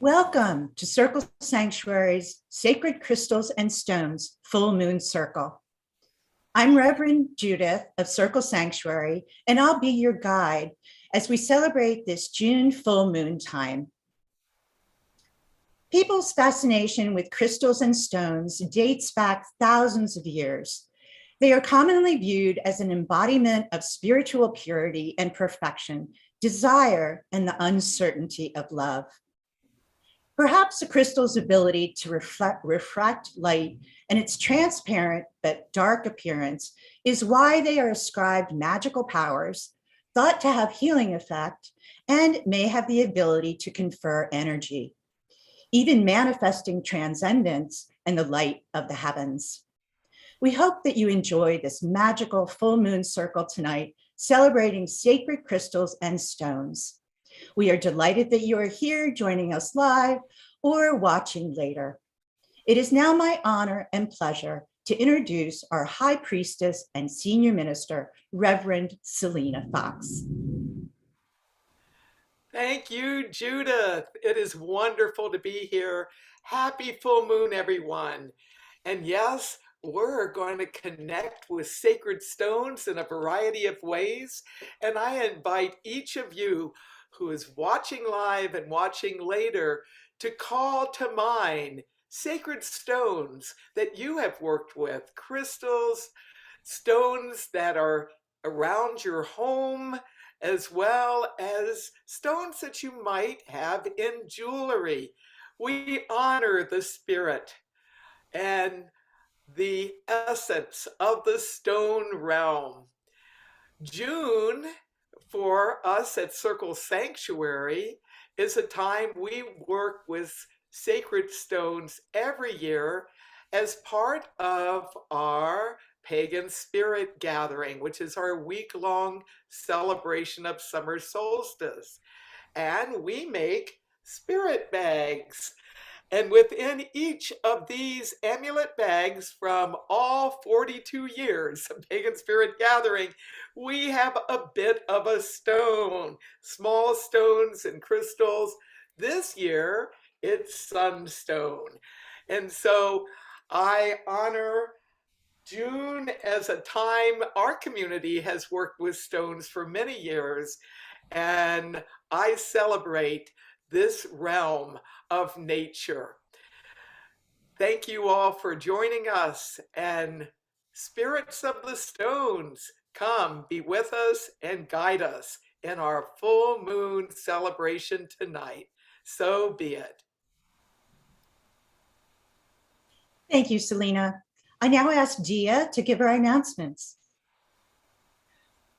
Welcome to Circle Sanctuary's Sacred Crystals and Stones Full Moon Circle. I'm Reverend Judith of Circle Sanctuary, and I'll be your guide as we celebrate this June full moon time. People's fascination with crystals and stones dates back thousands of years. They are commonly viewed as an embodiment of spiritual purity and perfection, desire, and the uncertainty of love. Perhaps a crystal's ability to refract light and its transparent but dark appearance is why they are ascribed magical powers, thought to have healing effect, and may have the ability to confer energy, even manifesting transcendence and the light of the heavens. We hope that you enjoy this magical full moon circle tonight, celebrating sacred crystals and stones. We are delighted that you are here joining us live or watching later. It is now my honor and pleasure to introduce our High Priestess and Senior Minister, Reverend Selena Fox. Thank you, Judith. It is wonderful to be here. Happy full moon, everyone. And yes, we're going to connect with sacred stones in a variety of ways. And I invite each of you who is watching live and watching later to call to mind sacred stones that you have worked with, crystals, stones that are around your home, as well as stones that you might have in jewelry. We honor the spirit and the essence of the stone realm. June, for us at Circle Sanctuary, is a time we work with sacred stones every year as part of our Pagan Spirit Gathering, which is our week-long celebration of summer solstice. And we make spirit bags. And within each of these amulet bags from all 42 years of Pagan Spirit Gathering, we have a bit of a stone, small stones and crystals. This year, it's sunstone. And so I honor June as a time our community has worked with stones for many years, and I celebrate this realm of nature. Thank you all for joining us, and spirits of the stones, come be with us and guide us in our full moon celebration tonight. So be it. Thank you, Selena. I now ask Dia to give our announcements.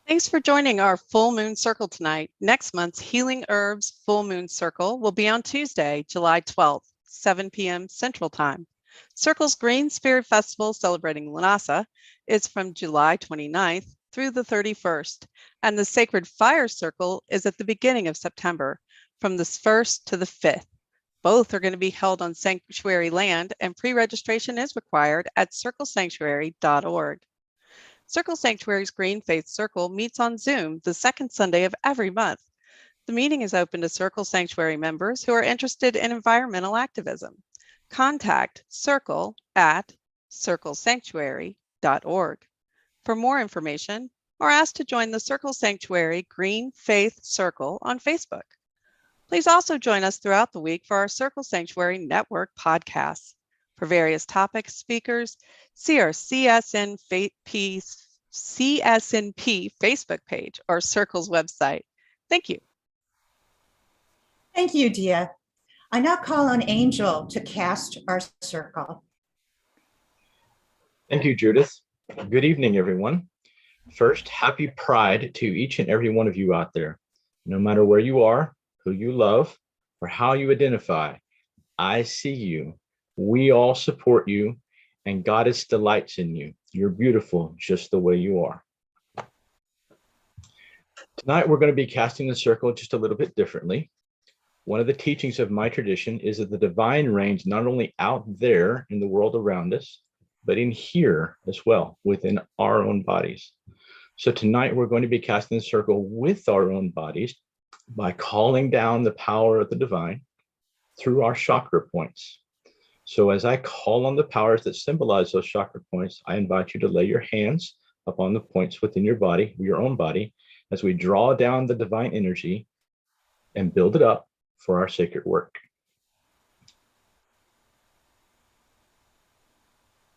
Thanks for joining our Full Moon Circle tonight. Next month's Healing Herbs Full Moon Circle will be on Tuesday, July 12th, 7 p.m. Central Time. Circle's Green Spirit Festival celebrating Lunasa is from July 29th through the 31st, and the Sacred Fire Circle is at the beginning of September, from the 1st to the 5th. Both are going to be held on sanctuary land, and pre-registration is required at circlesanctuary.org. Circle Sanctuary's Green Faith Circle meets on Zoom the second Sunday of every month. The meeting is open to Circle Sanctuary members who are interested in environmental activism. Contact Circle at circlesanctuary.org for more information, or ask to join the Circle Sanctuary Green Faith Circle on Facebook. Please also join us throughout the week for our Circle Sanctuary Network podcasts. For various topics, speakers, see our CSNP Facebook page or Circle's website. Thank you. Thank you, Dia. I now call on Angel to cast our circle. Thank you, Judith. Good evening, everyone. First, happy Pride to each and every one of you out there. No matter where you are, who you love, or how you identify, I see you. We all support you, and Goddess delights in you. You're beautiful just the way you are. Tonight, we're going to be casting the circle just a little bit differently. One of the teachings of my tradition is that the divine reigns not only out there in the world around us, but in here as well, within our own bodies. So tonight we're going to be casting the circle with our own bodies by calling down the power of the divine through our chakra points. So as I call on the powers that symbolize those chakra points, I invite you to lay your hands upon the points within your body, your own body, as we draw down the divine energy and build it up for our sacred work.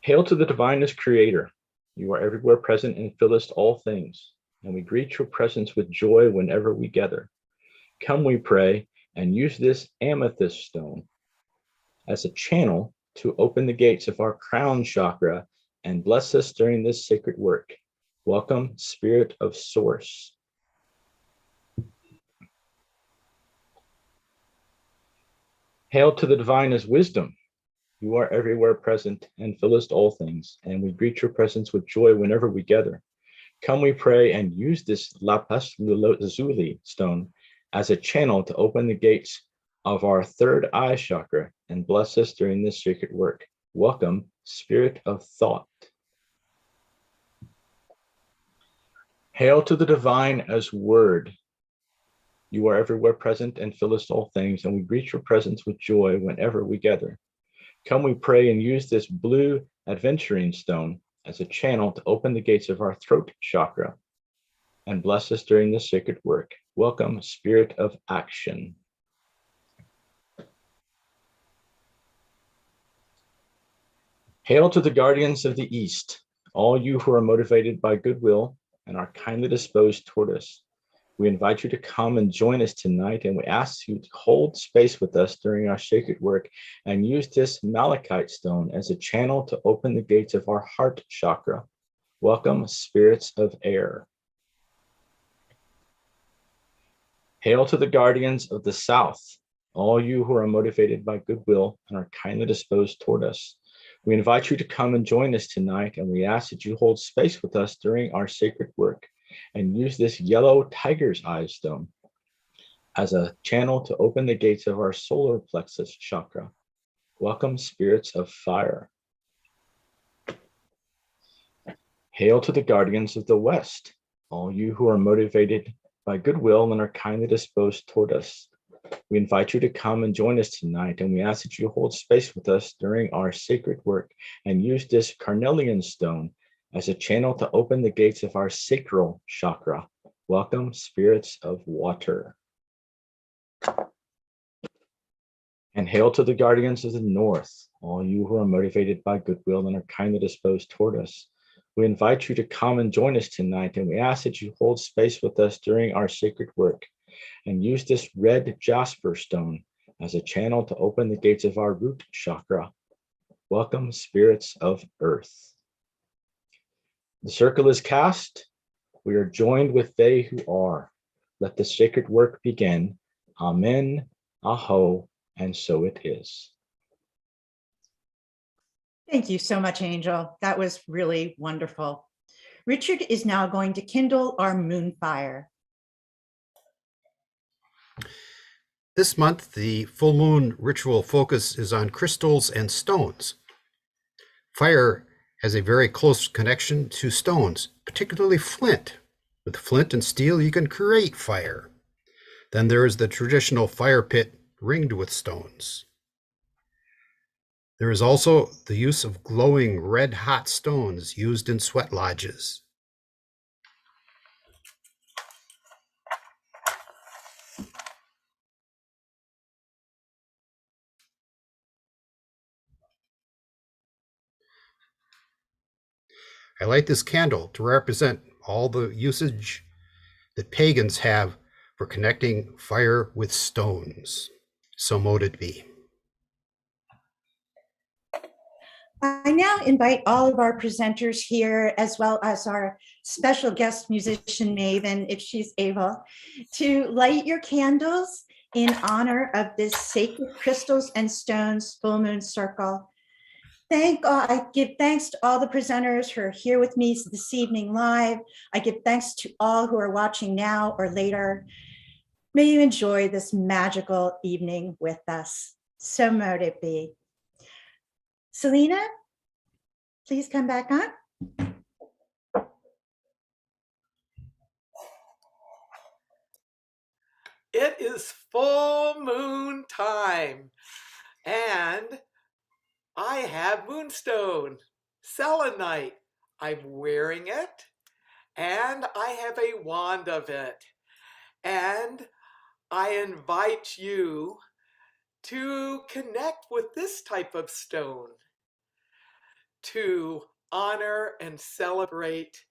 Hail to the divinest creator. You are everywhere present and fillest all things, and we greet your presence with joy whenever we gather. Come, we pray, and use this amethyst stone as a channel to open the gates of our crown chakra and bless us during this sacred work. Welcome, Spirit of Source. Hail to the divine as wisdom. You are everywhere present and fillest all things, and we greet your presence with joy whenever we gather. Come, we pray, and use this lapis lazuli stone as a channel to open the gates of our third eye chakra and bless us during this sacred work. Welcome, Spirit of Thought. Hail to the divine as Word. You are everywhere present and fillest all things, and we greet your presence with joy whenever we gather. Come, we pray, and use this blue adventuring stone as a channel to open the gates of our throat chakra and bless us during this sacred work. Welcome, Spirit of Action. Hail to the guardians of the East, all you who are motivated by goodwill and are kindly disposed toward us. We invite you to come and join us tonight, and we ask you to hold space with us during our sacred work and use this malachite stone as a channel to open the gates of our heart chakra. Welcome, spirits of air. Hail to the guardians of the South, all you who are motivated by goodwill and are kindly disposed toward us. We invite you to come and join us tonight, and we ask that you hold space with us during our sacred work and use this yellow tiger's eye stone as a channel to open the gates of our solar plexus chakra. Welcome, spirits of fire. Hail to the guardians of the West, all you who are motivated by goodwill and are kindly disposed toward us. We invite you to come and join us tonight, and we ask that you hold space with us during our sacred work and use this carnelian stone as a channel to open the gates of our sacral chakra. Welcome, spirits of water. And hail to the guardians of the North, all you who are motivated by goodwill and are kindly disposed toward us. We invite you to come and join us tonight, and we ask that you hold space with us during our sacred work and use this red jasper stone as a channel to open the gates of our root chakra. Welcome, spirits of earth. The circle is cast. We are joined with they who are. Let the sacred work begin. Amen, aho, and so it is. Thank you so much, Angel. That was really wonderful. Richard is now going to kindle our moon fire. This month, the full moon ritual focus is on crystals and stones. Fire has a very close connection to stones, particularly flint. With flint and steel, you can create fire. Then there is the traditional fire pit ringed with stones. There is also the use of glowing red-hot stones used in sweat lodges. I light this candle to represent all the usage that pagans have for connecting fire with stones. So mote it be. I now invite all of our presenters here, as well as our special guest musician Maven, if she's able, to light your candles in honor of this sacred crystals and stones full moon circle. I give thanks to all the presenters who are here with me this evening live. I give thanks to all who are watching now or later. May you enjoy this magical evening with us. So mote it be. Selena, please come back on. It is full moon time, and I have moonstone, selenite. I'm wearing it, and I have a wand of it. And I invite you to connect with this type of stone to honor and celebrate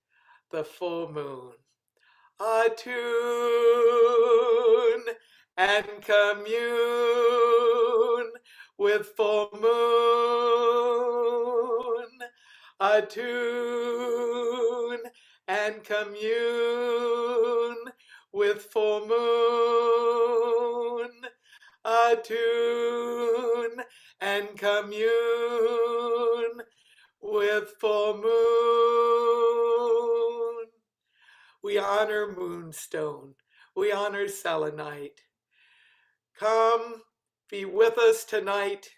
the full moon. Attune and commune with full moon. Attune and commune with full moon. Attune and commune with full moon. We honor moonstone. We honor selenite. Come be with us tonight.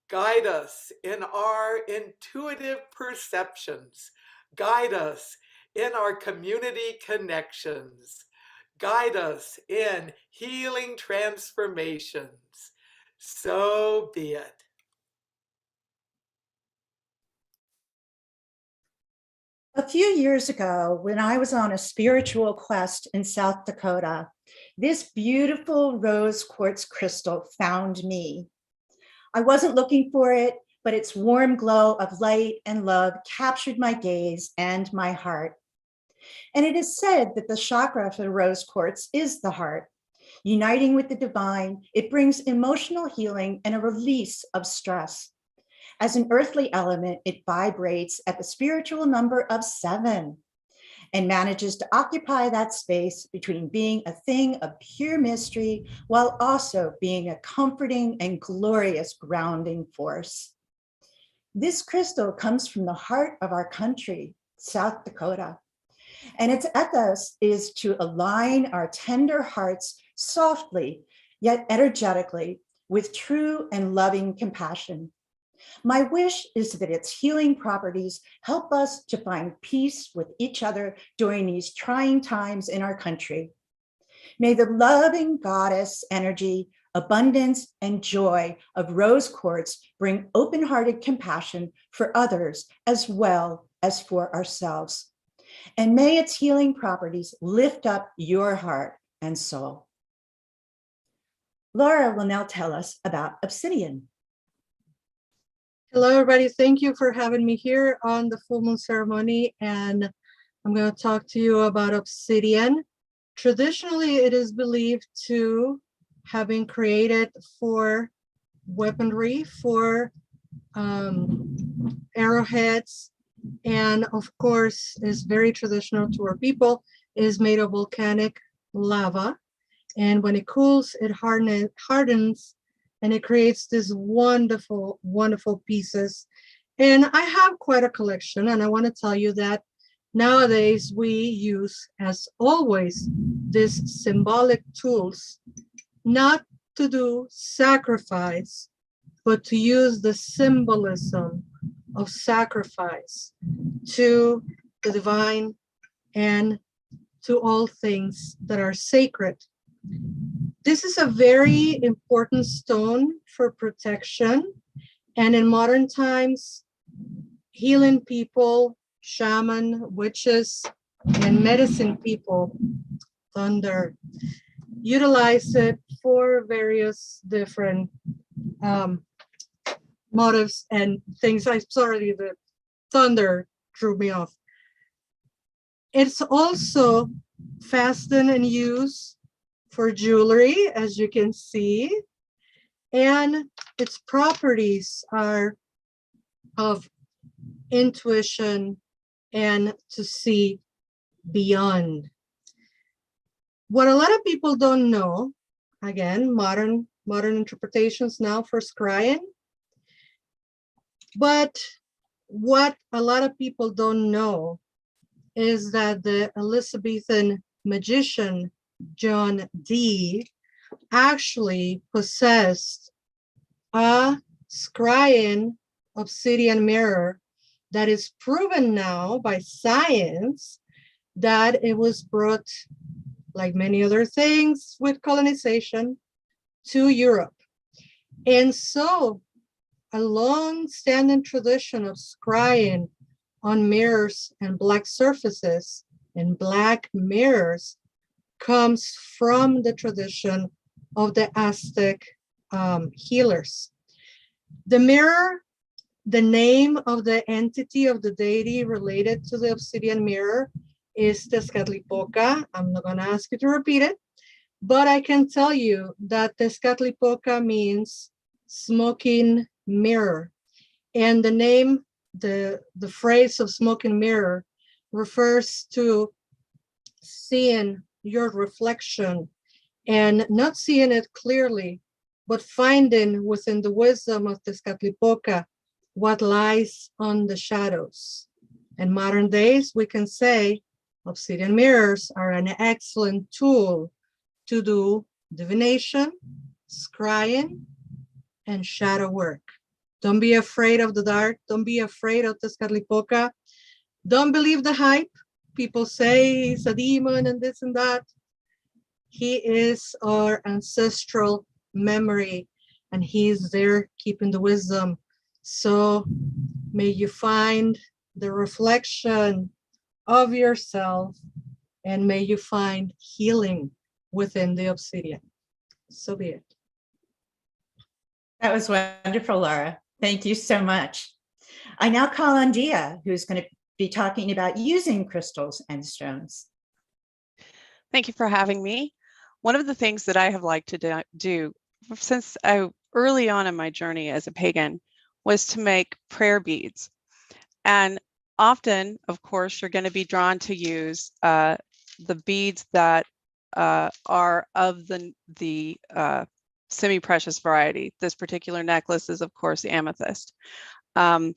Guide us in our intuitive perceptions. Guide us in our community connections. Guide us in healing transformations. So be it. A few years ago, when I was on a spiritual quest in South Dakota, this beautiful rose quartz crystal found me. I wasn't looking for it, but its warm glow of light and love captured my gaze and my heart. And it is said that the chakra for the rose quartz is the heart. Uniting with the divine, it brings emotional healing and a release of stress. As an earthly element, it vibrates at the spiritual number of 7 and manages to occupy that space between being a thing of pure mystery while also being a comforting and glorious grounding force. This crystal comes from the heart of our country, South Dakota, and its ethos is to align our tender hearts softly, yet energetically, with true and loving compassion. My wish is that its healing properties help us to find peace with each other during these trying times in our country. May the loving goddess energy, abundance, and joy of rose quartz bring open-hearted compassion for others as well as for ourselves. And may its healing properties lift up your heart and soul. Laura will now tell us about obsidian. Hello, everybody. Thank you for having me here on the full moon ceremony. And I'm going to talk to you about obsidian. Traditionally, it is believed to have been created for weaponry, for arrowheads, and of course, is very traditional to our people, is made of volcanic lava. And when it cools, it hardens, and it creates these wonderful, wonderful pieces. And I have quite a collection, and I want to tell you that nowadays we use, as always, these symbolic tools, not to do sacrifice, but to use the symbolism of sacrifice to the divine and to all things that are sacred. This is a very important stone for protection, and in modern times, healing people, shaman, witches, and medicine people, thunder, utilize it for various different motives and things. I'm sorry, the thunder threw me off. It's also fastened and used for jewelry, as you can see, and its properties are of intuition and to see beyond. What a lot of people don't know, again, modern interpretations now for scrying, but what a lot of people don't know is that the Elizabethan magician John Dee actually possessed a scrying obsidian mirror that is proven now by science that it was brought like many other things with colonization, to Europe. And so a long-standing tradition of scrying on mirrors and black surfaces and black mirrors comes from the tradition of the Aztec healers. The mirror, the name of the entity of the deity related to the obsidian mirror is Tezcatlipoca. I'm not gonna ask you to repeat it, but I can tell you that Tezcatlipoca means smoking mirror. And the name, the phrase of smoking mirror refers to seeing your reflection and not seeing it clearly, but finding within the wisdom of Tezcatlipoca what lies on the shadows. In modern days, we can say obsidian mirrors are an excellent tool to do divination, scrying, and shadow work. Don't be afraid of the dark. Don't be afraid of Tezcatlipoca. Don't believe the hype. People say he's a demon and this and that. He is our ancestral memory, and he's there keeping the wisdom. So may you find the reflection of yourself, and may you find healing within the obsidian. So be it. That was wonderful, Laura. Thank you so much. I now call on Dia, who's going to be talking about using crystals and stones. Thank you for having me. One of the things that I have liked to do since early on in my journey as a pagan was to make prayer beads. And often, of course, you're going to be drawn to use the beads that are of the semi-precious variety. This particular necklace is, of course, amethyst. One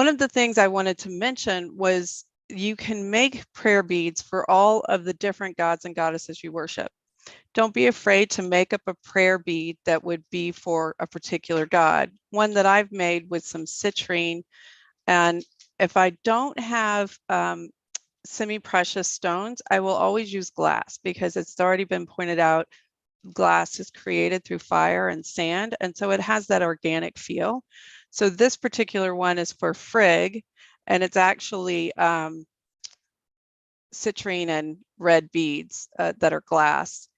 of the things I wanted to mention was you can make prayer beads for all of the different gods and goddesses you worship. Don't be afraid to make up a prayer bead that would be for a particular god. One that I've made with some citrine, and if I don't have semi-precious stones, I will always use glass, because it's already been pointed out, glass is created through fire and sand, and so it has that organic feel. So this particular one is for Frigg, and it's actually citrine and red beads that are glass,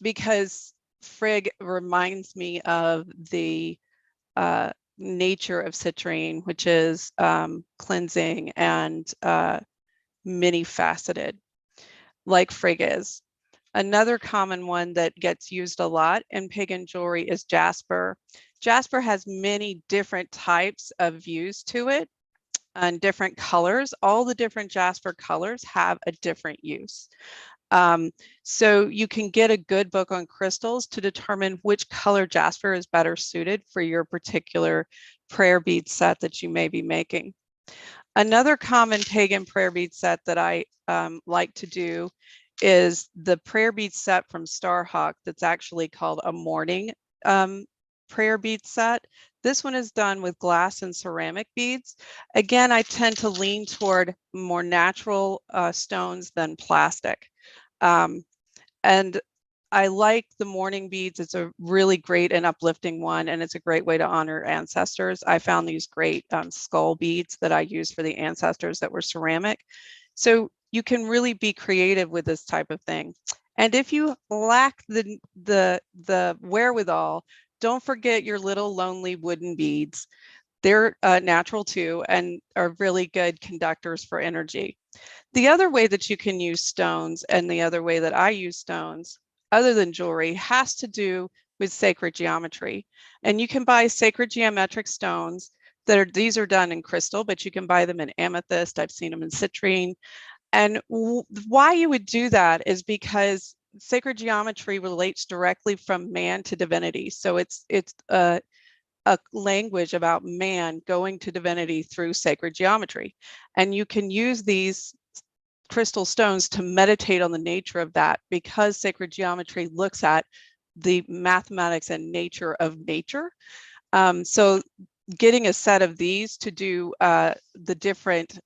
because Frigg reminds me of the nature of citrine, which is cleansing and many faceted, like Frigg is. Another common one that gets used a lot in pagan jewelry is jasper. Jasper has many different types of views to it and different colors. All the different jasper colors have a different use. So you can get a good book on crystals to determine which color jasper is better suited for your particular prayer bead set that you may be making. Another common pagan prayer bead set that I like to do is the prayer bead set from Starhawk that's actually called a morning prayer bead set. This one is done with glass and ceramic beads. Again, I tend to lean toward more natural stones than plastic. And I like the morning beads. It's a really great and uplifting one, and it's a great way to honor ancestors. I found these great skull beads that I use for the ancestors that were ceramic. So you can really be creative with this type of thing. And if you lack the wherewithal, don't forget your little lonely wooden beads. They're natural too, and are really good conductors for energy. The other way that you can use stones, and the other way that I use stones, other than jewelry, has to do with sacred geometry. And you can buy sacred geometric stones these are done in crystal, but you can buy them in amethyst. I've seen them in citrine. And why you would do that is because sacred geometry relates directly from man to divinity. So it's a language about man going to divinity through sacred geometry. And you can use these crystal stones to meditate on the nature of that, because sacred geometry looks at the mathematics and nature of nature. So getting a set of these to do the different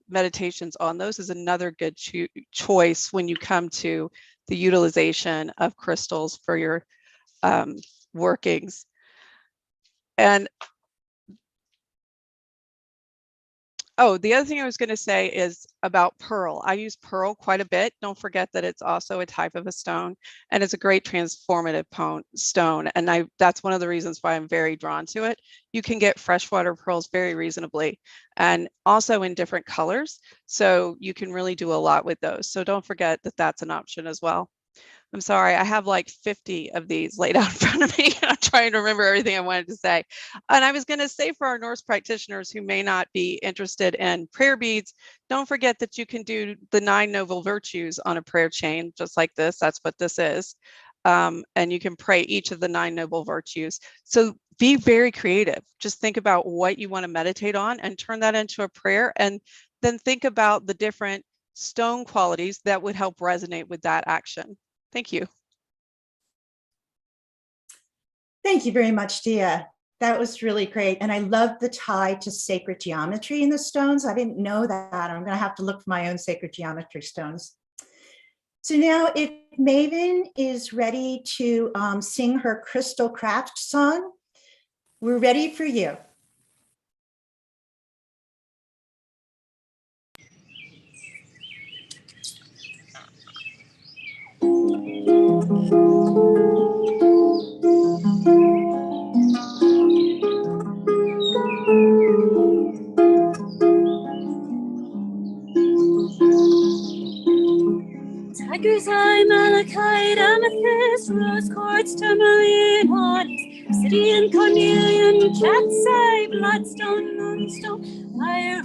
meditations on those is another good choice when you come to the utilization of crystals for your workings. And oh, the other thing I was going to say is about pearl. I use pearl quite a bit. Don't forget that it's also a type of a stone, and it's a great transformative stone. And that's one of the reasons why I'm very drawn to it. You can get freshwater pearls very reasonably, and also in different colors. So you can really do a lot with those. So don't forget that that's an option as well. I'm sorry, I have like 50 of these laid out in front of me. I'm trying to remember everything I wanted to say. And I was going to say, for our Norse practitioners who may not be interested in prayer beads, don't forget that you can do the 9 noble virtues on a prayer chain, just like this. That's what this is. And you can pray each of the 9 noble virtues. So be very creative. Just think about what you want to meditate on and turn that into a prayer. And then think about the different stone qualities that would help resonate with that action. Thank you. Thank you very much, Dia. That was really great. And I love the tie to sacred geometry in the stones. I didn't know that. I'm going to have to look for my own sacred geometry stones. So now if Maven is ready to sing her crystal craft song, we're ready for you. Tiger's eye, malachite, amethyst, rose quartz, tourmaline, onyx, obsidian, carnelian, cat's eye, bloodstone, moonstone, fire.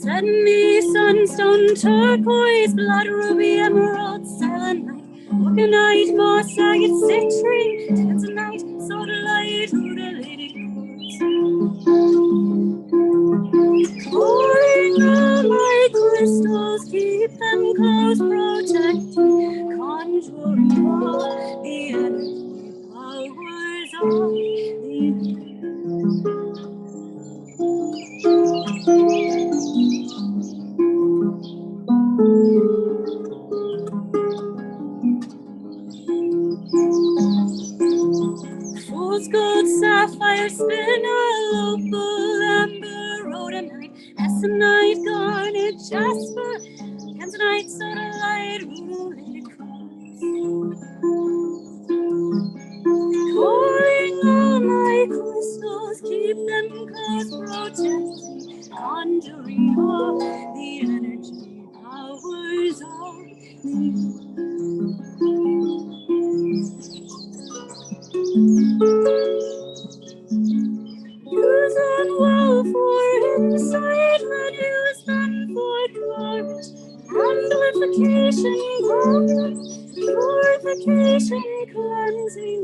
Suddenly, sunstone, turquoise, blood ruby, emerald, selenite, orgonite, moss, agate, citrine, tanzanite, sodalite, rudelated quartz. Pouring all my crystals, keep them close, protecting, conjuring all the energy powers of the fool's gold, sapphire, spinel, opal, amber, rhodonite, essonite, garnet, jasper, tanzanite, sodalite, rudelated quartz. Pouring all my crystals, keep them close, protecting, conjuring all the energy powers of the use them well for insight, let use them for courage, amplification, growth, purification, cleansing,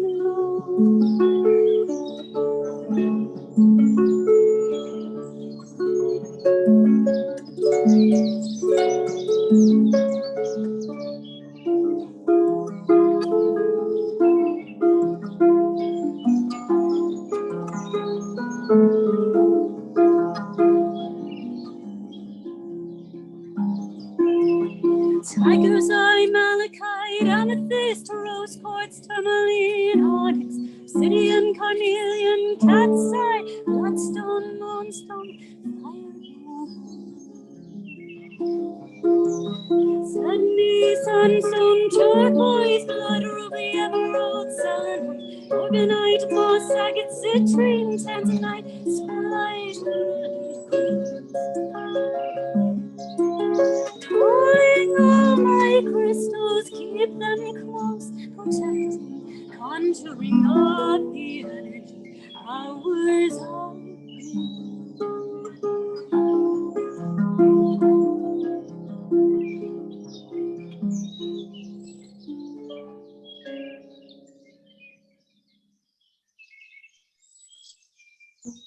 tiger's eye, malachite, amethyst, rose quartz, tourmaline, onyx, obsidian, carnelian, cat's eye, bloodstone, moonstone, fire. Sandy, sunstone, turquoise, blood ruby, emerald, selenite, orgonite, moss, agate, citrine, tanzanite, spheroid, pouring all my crystals, keep them close, protecting, conjuring up the energy powers of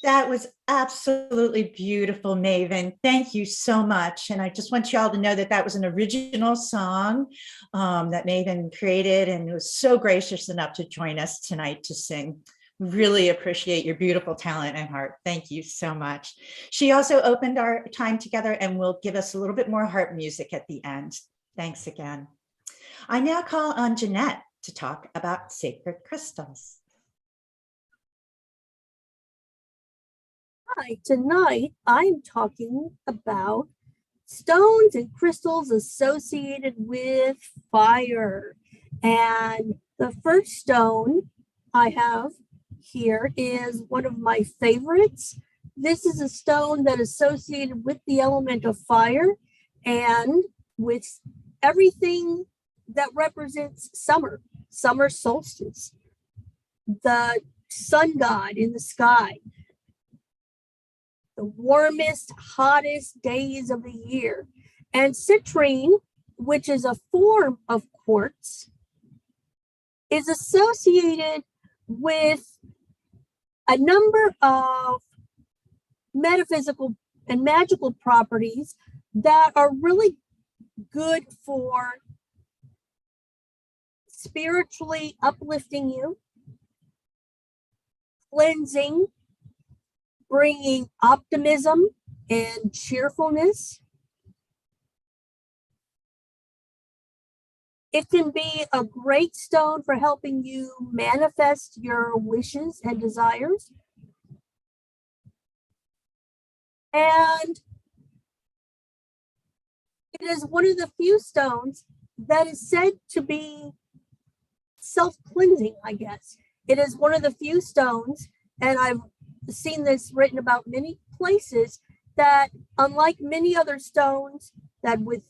That was absolutely beautiful, Maven. Thank you so much. And I just want you all to know that that was an original song that Maven created and was so gracious enough to join us tonight to sing. Really appreciate your beautiful talent and heart. Thank you so much. She also opened our time together and will give us a little bit more harp music at the end. Thanks again. I now call on Jeanette to talk about sacred crystals. Hi, tonight I'm talking about stones and crystals associated with fire. And the first stone I have here is one of my favorites. This is a stone that is associated with the element of fire and with everything that represents summer solstice, the sun god in the sky, the warmest, hottest days of the year. And citrine, which is a form of quartz, is associated with a number of metaphysical and magical properties that are really good for spiritually uplifting you, cleansing, bringing optimism and cheerfulness. It can be a great stone for helping you manifest your wishes and desires. And it is one of the few stones that is said to be self-cleansing, I guess. It is one of the few stones, and I've seen this written about many places, that unlike many other stones that with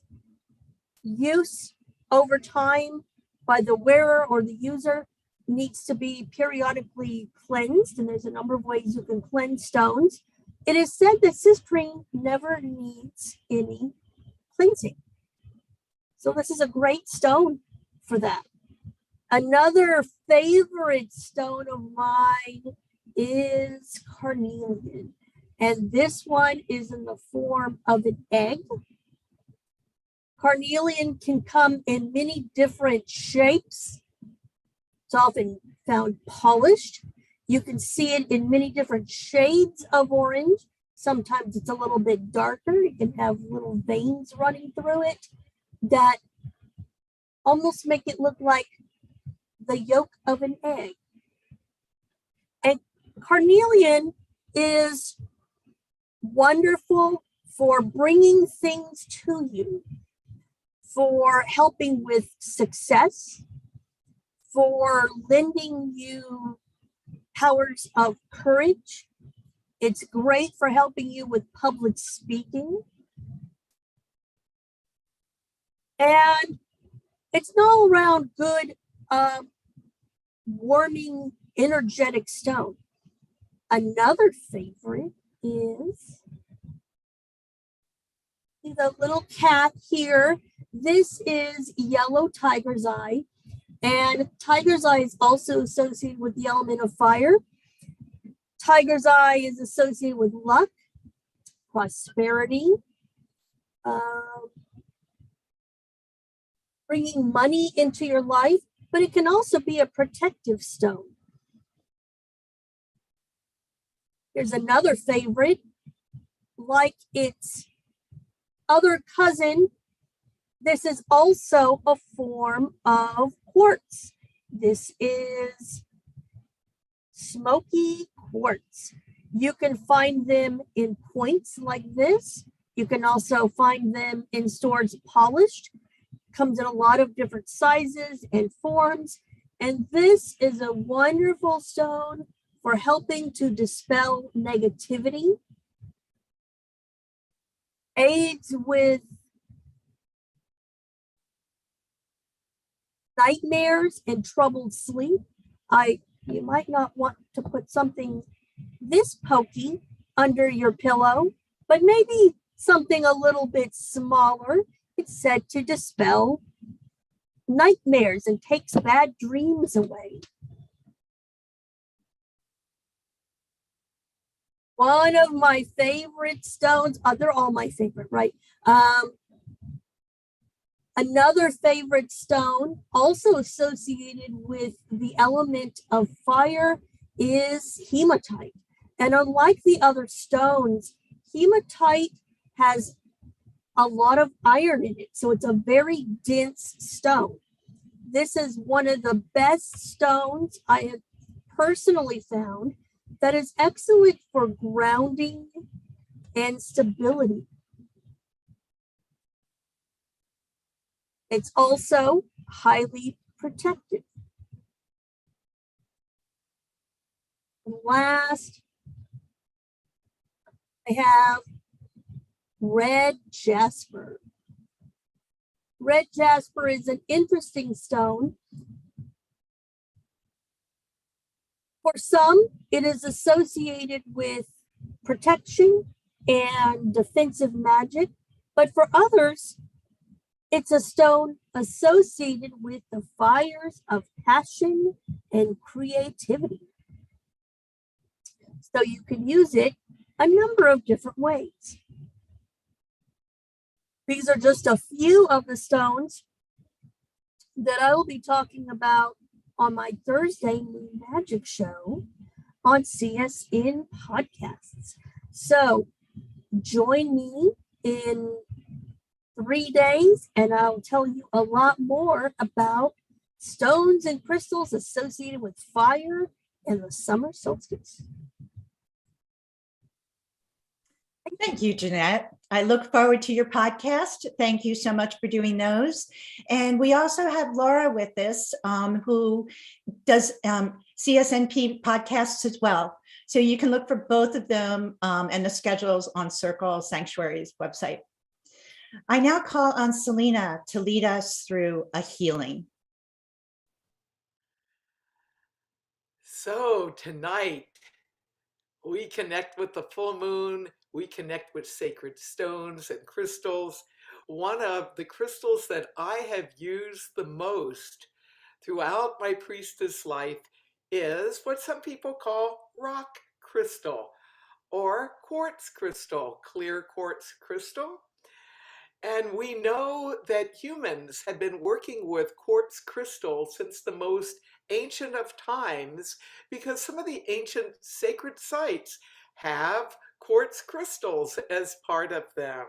use over time by the wearer or the user needs to be periodically cleansed, and there's a number of ways you can cleanse stones, it is said that citrine never needs any cleansing. So this is a great stone for that. Another favorite stone of mine is carnelian, and this one is in the form of an egg. Carnelian can come in many different shapes. It's often found polished. You can see it in many different shades of orange. Sometimes it's a little bit darker. You can have little veins running through it that almost make it look like the yolk of an egg. And carnelian is wonderful for bringing things to you, for helping with success, for lending you powers of courage. It's great for helping you with public speaking. And it's an all around good, warming, energetic stone. Another favorite is the little cat here. This is yellow tiger's eye, and tiger's eye is also associated with the element of fire. Tiger's eye is associated with luck, prosperity, bringing money into your life, but it can also be a protective stone. Here's another favorite, like its other cousin. This is also a form of quartz. This is smoky quartz. You can find them in points like this. You can also find them in stores polished. Comes in a lot of different sizes and forms. And this is a wonderful stone for helping to dispel negativity, aids with nightmares and troubled sleep. You might not want to put something this pokey under your pillow, but maybe something a little bit smaller. It's said to dispel nightmares and takes bad dreams away. One of my favorite stones, they're all my favorite, right? Another favorite stone, also associated with the element of fire, is hematite. And unlike the other stones, hematite has a lot of iron in it, so it's a very dense stone. This is one of the best stones I have personally found that is excellent for grounding and stability. It's also highly protective. And last, I have red jasper. Red jasper is an interesting stone. For some, it is associated with protection and defensive magic, but for others, it's a stone associated with the fires of passion and creativity. So you can use it a number of different ways. These are just a few of the stones that I will be talking about on my Thursday Moon Magic Show on CSN Podcasts. So join me in 3 days and I'll tell you a lot more about stones and crystals associated with fire and the summer solstice. Thank you, Jeanette. I look forward to your podcast. Thank you so much for doing those. And we also have Laura with us, who does CSNP podcasts as well. So you can look for both of them and the schedules on Circle Sanctuary's website. I now call on Selena to lead us through a healing. So tonight, we connect with the full moon. We connect with sacred stones and crystals. One of the crystals that I have used the most throughout my priestess life is what some people call rock crystal or quartz crystal, clear quartz crystal. And we know that humans have been working with quartz crystal since the most ancient of times, because some of the ancient sacred sites have quartz crystals as part of them.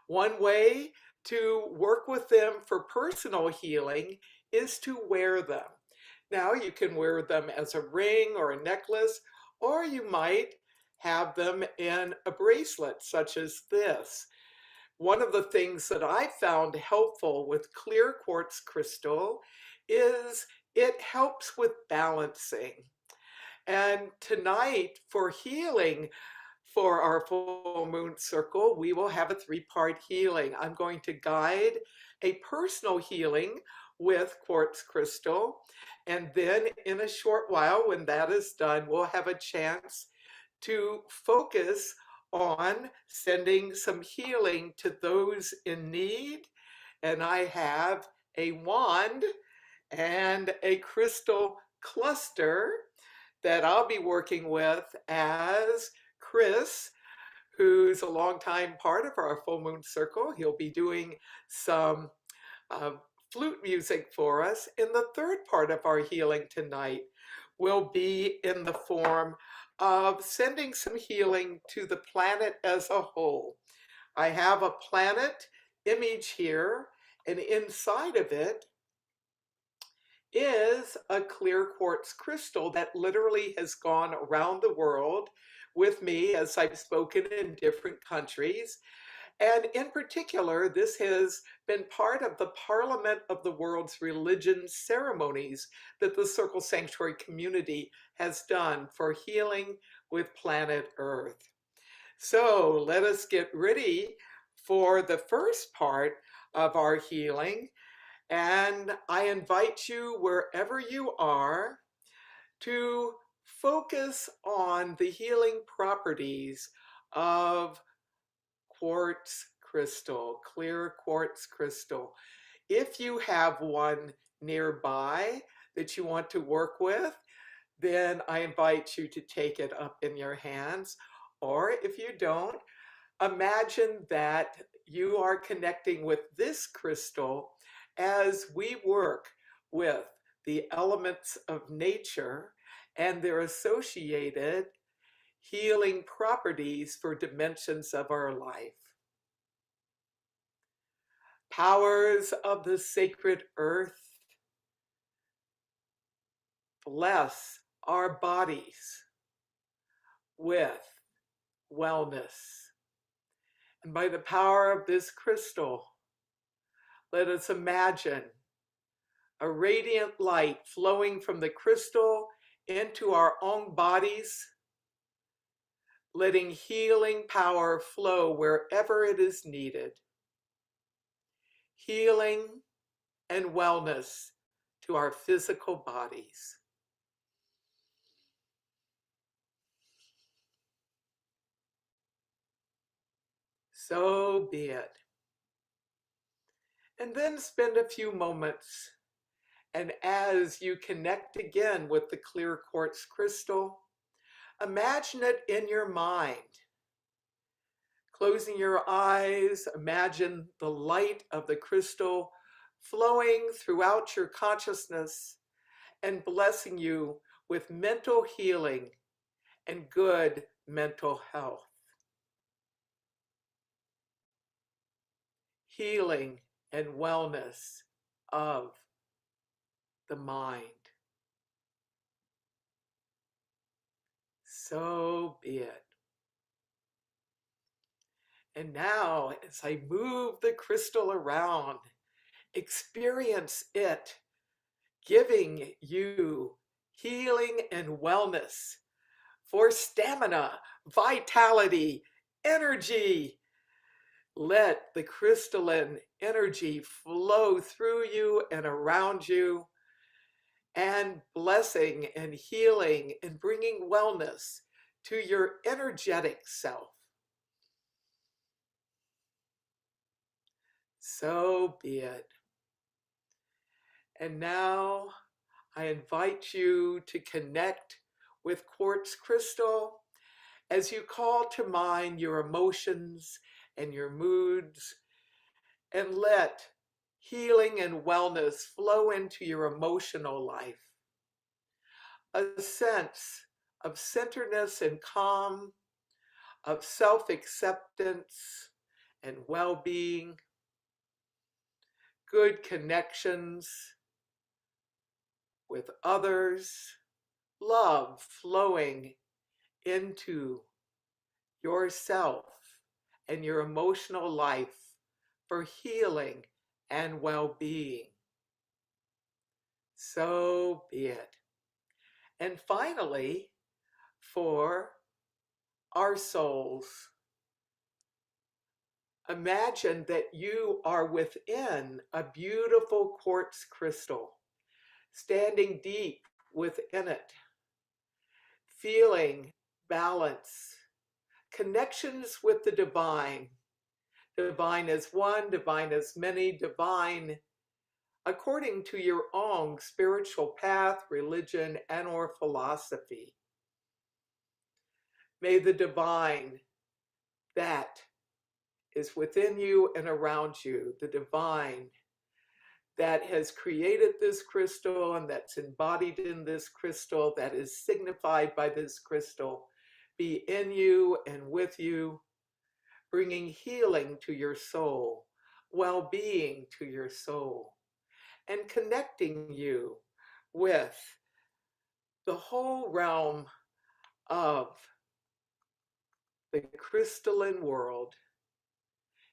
One way to work with them for personal healing is to wear them. Now you can wear them as a ring or a necklace, or you might have them in a bracelet such as this. One of the things that I found helpful with clear quartz crystal is it helps with balancing. And tonight, for healing for our full moon circle, we will have a 3-part healing. I'm going to guide a personal healing with quartz crystal. And then in a short while, when that is done, we'll have a chance to focus on sending some healing to those in need. And I have a wand and a crystal cluster that I'll be working with as Chris, who's a longtime part of our full moon circle. He'll be doing some flute music for us. And the third part of our healing tonight will be in the form of sending some healing to the planet as a whole. I have a planet image here, and inside of it is a clear quartz crystal that literally has gone around the world with me as I've spoken in different countries. And in particular, this has been part of the Parliament of the World's Religion ceremonies that the Circle Sanctuary community has done for healing with planet Earth. So let us get ready for the first part of our healing. And I invite you, wherever you are, to focus on the healing properties of quartz crystal, clear quartz crystal. If you have one nearby that you want to work with, then I invite you to take it up in your hands. Or if you don't, imagine that you are connecting with this crystal as we work with the elements of nature and their associated healing properties for dimensions of our life. Powers of the sacred earth, bless our bodies with wellness. And by the power of this crystal, let us imagine a radiant light flowing from the crystal into our own bodies, letting healing power flow wherever it is needed. Healing and wellness to our physical bodies. So be it. And then spend a few moments, and as you connect again with the clear quartz crystal, imagine it in your mind. Closing your eyes, imagine the light of the crystal flowing throughout your consciousness and blessing you with mental healing and good mental health. Healing and wellness of the mind. So be it. And now, as I move the crystal around, experience it giving you healing and wellness for stamina, vitality, energy. Let the crystalline energy flow through you and around you, and blessing and healing and bringing wellness to your energetic self. So be it. And now I invite you to connect with quartz crystal as you call to mind your emotions and your moods, and let healing and wellness flow into your emotional life. A sense of centeredness and calm, of self-acceptance and well-being, good connections with others, love flowing into yourself and your emotional life for healing and well-being. So be it. And finally, for our souls, imagine that you are within a beautiful quartz crystal, standing deep within it, feeling balance, connections with the divine. Divine as one, divine as many, divine according to your own spiritual path, religion, and or philosophy. May the divine that is within you and around you, the divine that has created this crystal and that's embodied in this crystal, that is signified by this crystal, be in you and with you, bringing healing to your soul, well-being to your soul, and connecting you with the whole realm of the crystalline world,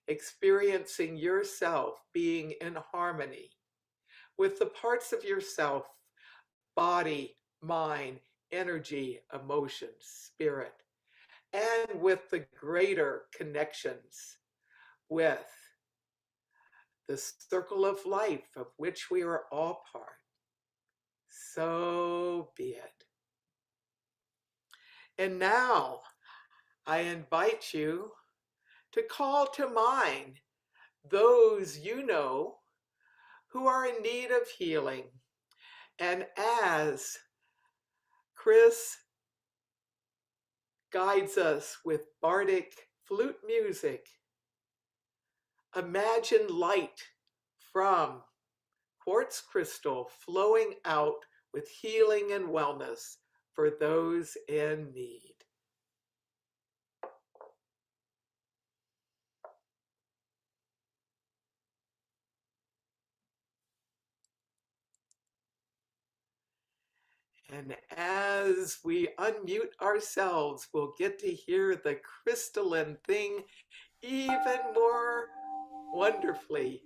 experiencing yourself being in harmony with the parts of yourself, body, mind, energy, emotions, spirit, and with the greater connections with the circle of life of which we are all part. So be it. And now I invite you to call to mind those you know who are in need of healing. And as Chris guides us with bardic flute music. Imagine light from quartz crystal flowing out with healing and wellness for those in need. And as we unmute ourselves, we'll get to hear the crystalline thing even more wonderfully.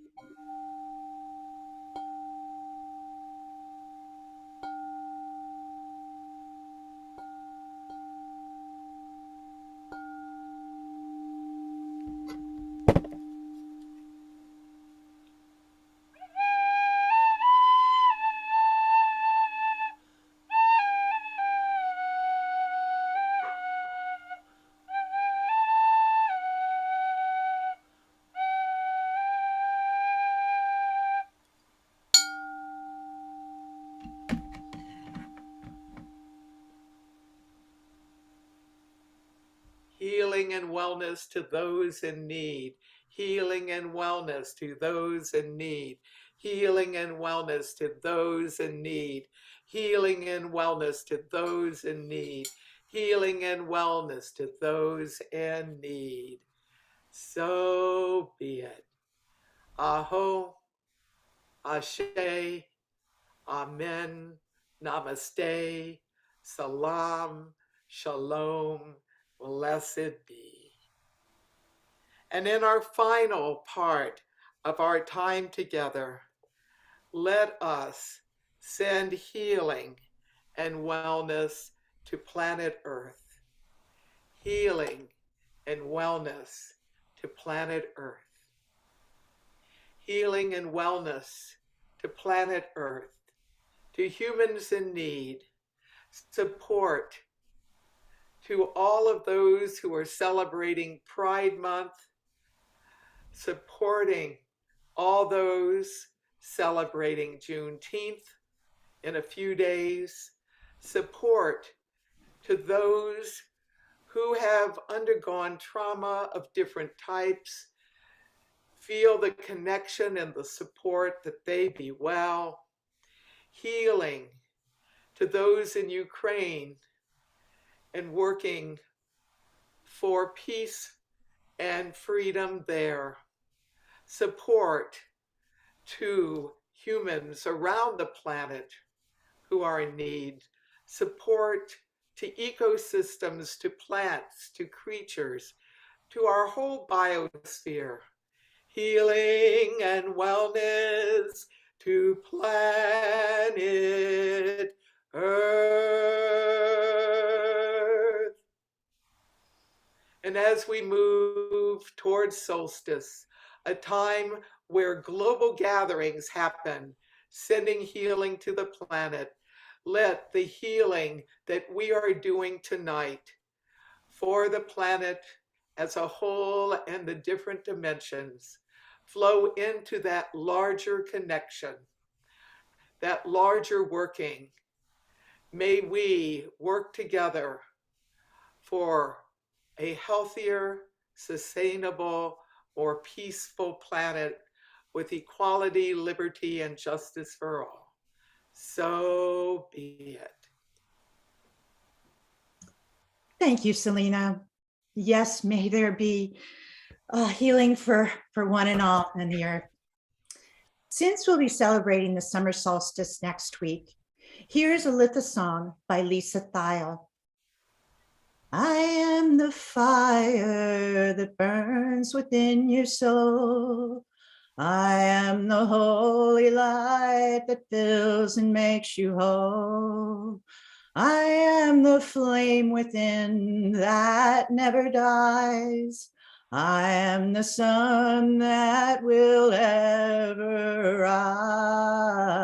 Healing and wellness to those in need. Healing and wellness to those in need. Healing and wellness to those in need. Healing and wellness to those in need. Healing and wellness to those in need. So be it. Aho, Ashe, Amen, Namaste, Salam, Shalom, blessed be. And in our final part of our time together, let us send healing and wellness to planet Earth. Healing and wellness to planet Earth. Healing and wellness to planet Earth, to humans in need, support to all of those who are celebrating Pride Month, supporting all those celebrating Juneteenth in a few days, support to those who have undergone trauma of different types, feel the connection and the support that they be well, healing to those in Ukraine and working for peace and freedom there, support to humans around the planet who are in need, support to ecosystems, to plants, to creatures, to our whole biosphere. Healing and wellness to planet Earth. And as we move towards solstice, a time where global gatherings happen, sending healing to the planet, let the healing that we are doing tonight for the planet as a whole and the different dimensions flow into that larger connection, that larger working. May we work together for a healthier, sustainable, more peaceful planet with equality, liberty, and justice for all. So be it. Thank you, Selena. Yes, may there be healing for one and all on the earth. Since we'll be celebrating the summer solstice next week, here's a Litha song by Lisa Thiel. I am the fire that burns within your soul. I am the holy light that fills and makes you whole. I am the flame within that never dies. I am the sun that will ever rise.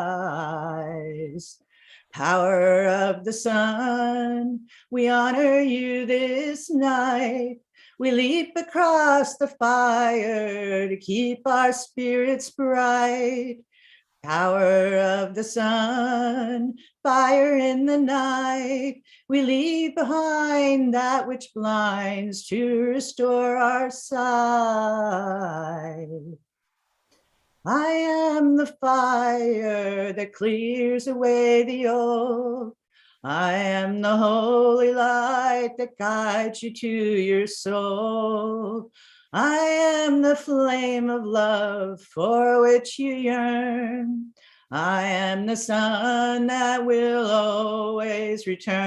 Power of the sun, we honor you this night. We leap across the fire to keep our spirits bright. Power of the sun, fire in the night, we leave behind that which blinds to restore our sight. I am the fire that clears away the old. I am the holy light that guides you to your soul. I am the flame of love for which you yearn. I am the sun that will always return.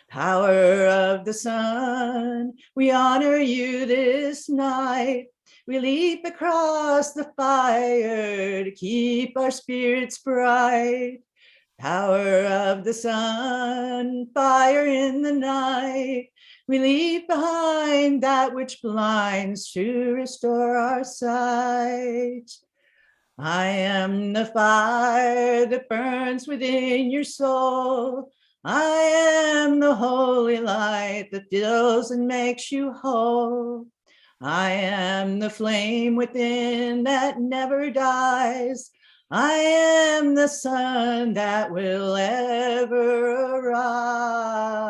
Power of the sun, we honor you this night. We leap across the fire to keep our spirits bright. Power of the sun, fire in the night, we leave behind that which blinds to restore our sight. I am the fire that burns within your soul. I am the holy light that fills and makes you whole. I am the flame within that never dies. I am the sun that will ever arise.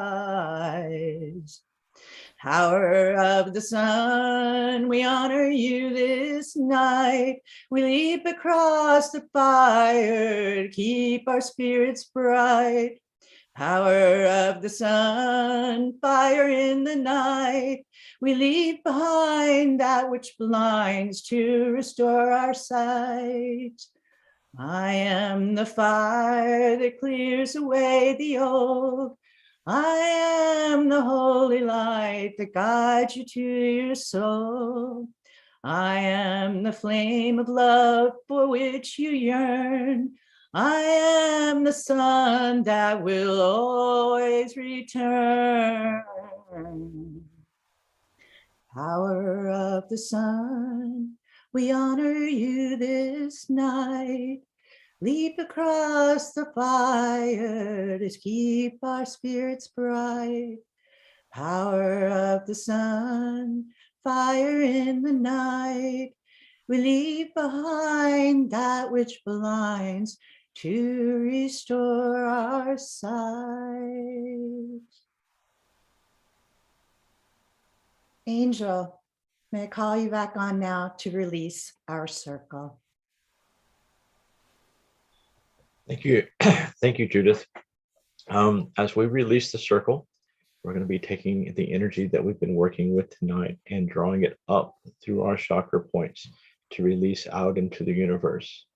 Power of the sun, we honor you this night. We leap across the fire to keep our spirits bright. Power of the sun, fire in the night, we leave behind that which blinds to restore our sight. I am the fire that clears away the old. I am the holy light that guides you to your soul. I am the flame of love for which you yearn. I am the sun that will always return. Power of the sun, we honor you this night. Leap across the fire to keep our spirits bright. Power of the sun, fire in the night, we leave behind that which blinds to restore our sight. Angel, may I call you back on now to release our circle? Thank you. Thank you, Judith. As we release the circle, we're going to be taking the energy that we've been working with tonight and drawing it up through our chakra points to release out into the universe.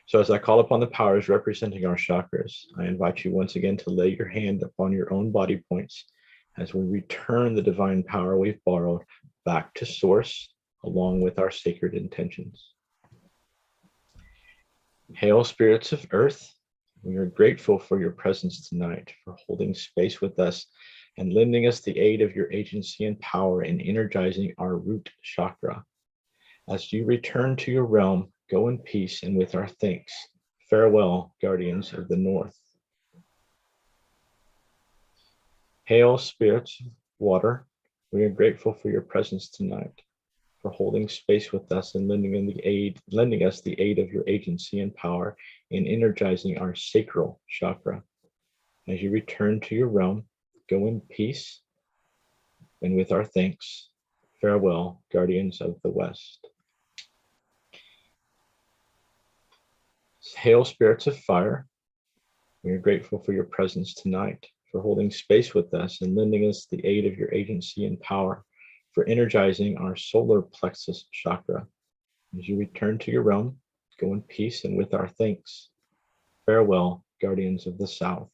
So as I call upon the powers representing our chakras, I invite you once again to lay your hand upon your own body points as we return the divine power we've borrowed back to source, along with our sacred intentions. Hail, spirits of earth. We are grateful for your presence tonight, for holding space with us and lending us the aid of your agency and power in energizing our root chakra. As you return to your realm, go in peace and with our thanks. Farewell, guardians of the north. Hail, spirits of water. We are grateful for your presence tonight, for holding space with us and lending us the aid of your agency and power in energizing our sacral chakra. As you return to your realm, go in peace and with our thanks. Farewell, guardians of the west. Hail, spirits of fire. We are grateful for your presence tonight, for holding space with us and lending us the aid of your agency and power, for energizing our solar plexus chakra. As you return to your realm, go in peace and with our thanks. Farewell, guardians of the south.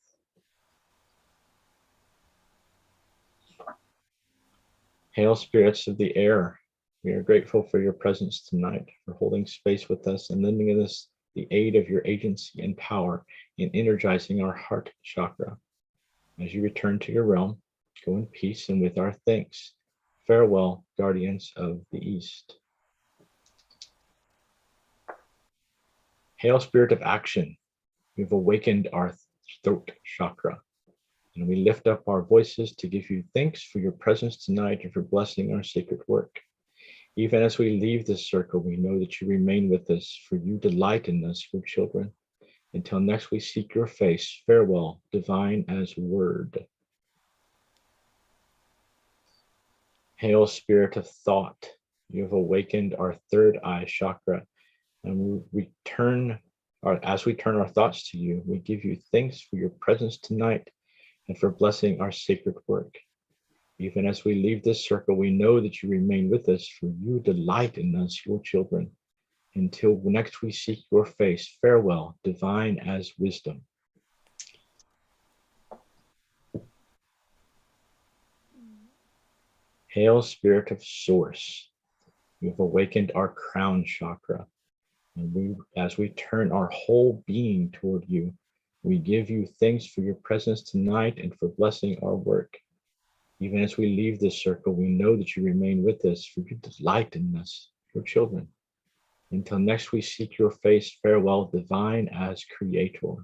Hail, spirits of the air. We are grateful for your presence tonight, for holding space with us and lending us the aid of your agency and power in energizing our heart chakra. As you return to your realm, go in peace and with our thanks. Farewell, guardians of the east. Hail, spirit of action. We've awakened our throat chakra, and we lift up our voices to give you thanks for your presence tonight and for blessing our sacred work. Even as we leave this circle, we know that you remain with us, for you delight in us, your children. Until next we seek your face, farewell, divine as word. Hail, spirit of thought, you have awakened our third eye chakra, and as we turn our thoughts to you, we give you thanks for your presence tonight and for blessing our sacred work. Even as we leave this circle, we know that you remain with us, for you delight in us, your children. Until next we seek your face, farewell, divine as wisdom. Hail, spirit of source, you have awakened our crown chakra, and as we turn our whole being toward you, we give you thanks for your presence tonight and for blessing our work. Even as we leave this circle, we know that you remain with us, for you delight in us, your children. Until next we seek your face, farewell, divine as creator.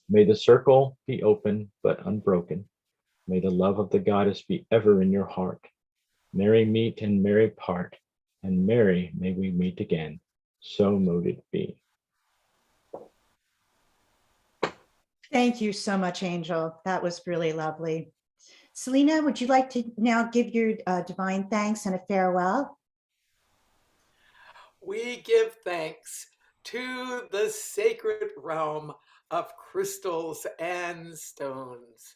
May the circle be open but unbroken. May the love of the goddess be ever in your heart. Merry meet and merry part, and merry may we meet again. So mote it be. Thank you so much, Angel. That was really lovely. Selena, would you like to now give your divine thanks and a farewell? We give thanks to the sacred realm of crystals and stones.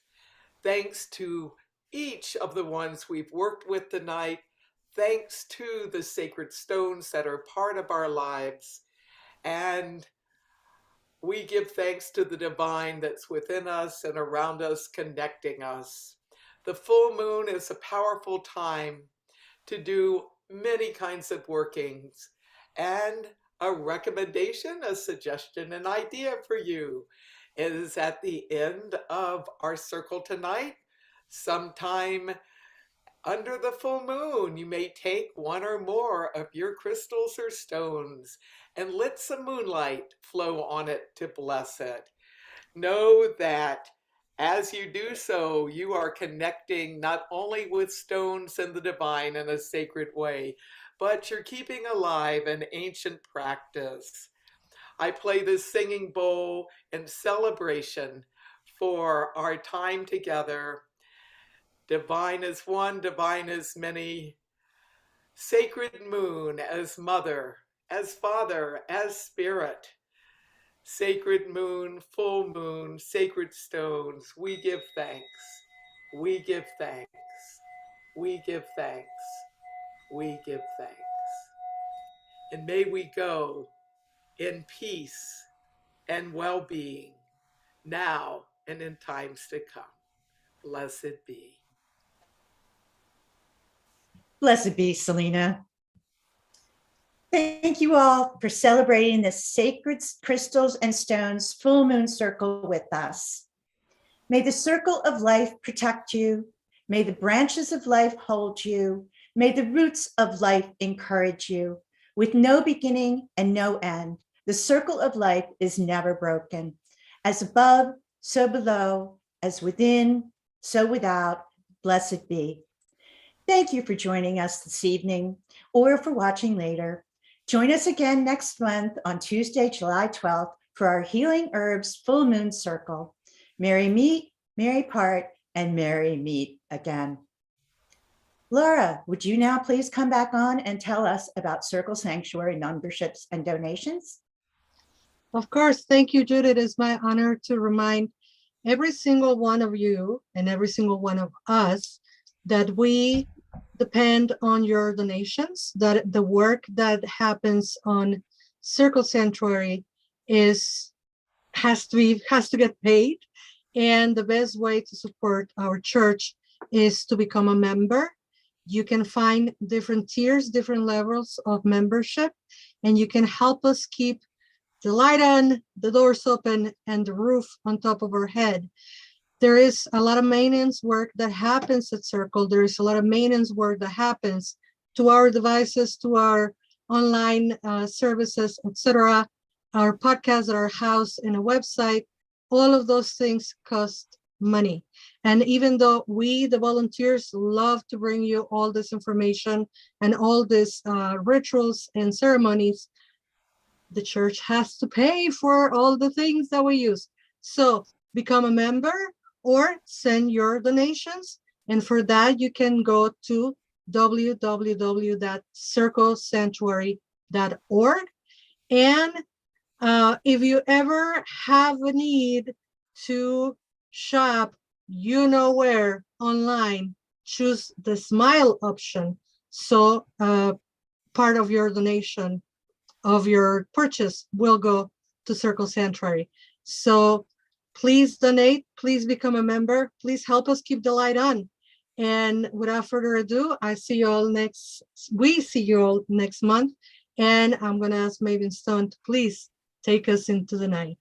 Thanks to each of the ones we've worked with tonight. Thanks to the sacred stones that are part of our lives. And we give thanks to the divine that's within us and around us, connecting us. The full moon is a powerful time to do many kinds of workings. And a recommendation, a suggestion, an idea for you is at the end of our circle tonight, sometime under the full moon, you may take one or more of your crystals or stones and let some moonlight flow on it to bless it. Know that as you do so, you are connecting not only with stones and the divine in a sacred way, but you're keeping alive an ancient practice. I play this singing bowl in celebration for our time together. Divine as one, divine as many. Sacred moon as mother, as father, as spirit. Sacred moon, full moon, sacred stones. We give thanks. We give thanks. We give thanks. We give thanks. And may we go in peace and well-being now and in times to come. Blessed be. Blessed be, Selena. Thank you all for celebrating the sacred crystals and stones full moon circle with us. May the circle of life protect you. May the branches of life hold you. May the roots of life encourage you. With no beginning and no end, the circle of life is never broken. As above, so below, as within, so without, blessed be. Thank you for joining us this evening or for watching later. Join us again next month on Tuesday, July 12th for our Healing Herbs Full Moon Circle. Merry meet, merry part, and merry meet again. Laura, would you now please come back on and tell us about Circle Sanctuary memberships and donations? Of course, thank you, Judith. It is my honor to remind every single one of you and every single one of us that we depend on your donations, that the work that happens on Circle Sanctuary has to get paid. And the best way to support our church is to become a member. You can find different tiers, different levels of membership, and you can help us keep the light on, the doors open, and the roof on top of our head. There is a lot of maintenance work that happens at Circle. There is a lot of maintenance work that happens to our devices, to our online services, etc. Our podcasts at our house and a website. All of those things cost money. And even though we, the volunteers, love to bring you all this information and all these rituals and ceremonies, the church has to pay for all the things that we use. So become a member or send your donations. And for that, you can go to www.circlesanctuary.org. And if you ever have a need to shop, you know where, online, choose the Smile option. So part of your donation of your purchase will go to Circle Sanctuary. So please donate, please become a member, please help us keep the light on. And without further ado, we see you all next month. And I'm gonna ask Maven Stone to please take us into the night.